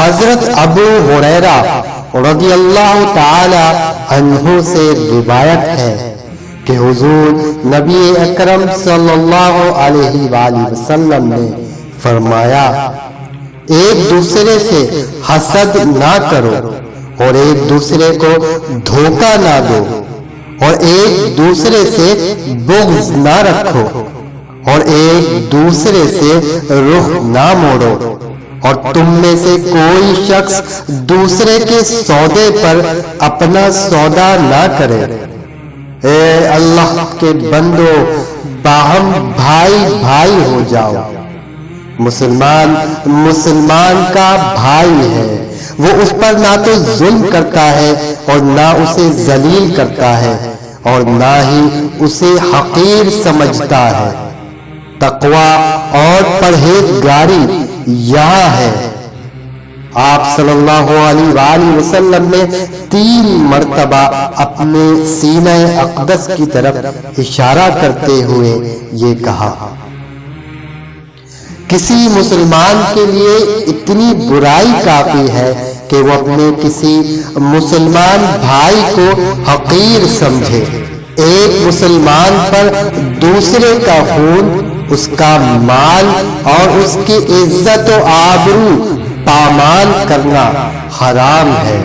حضرت ابو ہریرہ رضی اللہ تعالی عنہ سے روایت ہے کہ حضور نبی اکرم صلی اللہ علیہ وآلہ وسلم نے فرمایا، ایک دوسرے سے حسد نہ کرو اور ایک دوسرے کو دھوکہ نہ دو، اور ایک دوسرے سے بغض نہ رکھو، اور ایک دوسرے سے رخ نہ موڑو، اور تم میں سے کوئی شخص دوسرے کے سودے پر اپنا سودا نہ کرے۔ اے اللہ کے بندو، باہم بھائی بھائی ہو جاؤ۔ مسلمان مسلمان کا بھائی ہے، وہ اس پر نہ تو ظلم کرتا ہے اور نہ اسے ذلیل کرتا ہے اور نہ ہی اسے حقیر سمجھتا ہے۔ تقوی اور پرہیزگاری یہاں ہے۔ آپ صلی اللہ علیہ وآلہ وسلم نے 3 مرتبہ اپنے سینہ اقدس کی طرف اشارہ کرتے ہوئے یہ کہا، کسی مسلمان کے لیے اتنی برائی کافی ہے کہ وہ اپنے کسی مسلمان بھائی کو حقیر سمجھے۔ ایک مسلمان پر دوسرے کا خون، اس کا مال اور اس کی عزت و آبرو پامال کرنا حرام ہے۔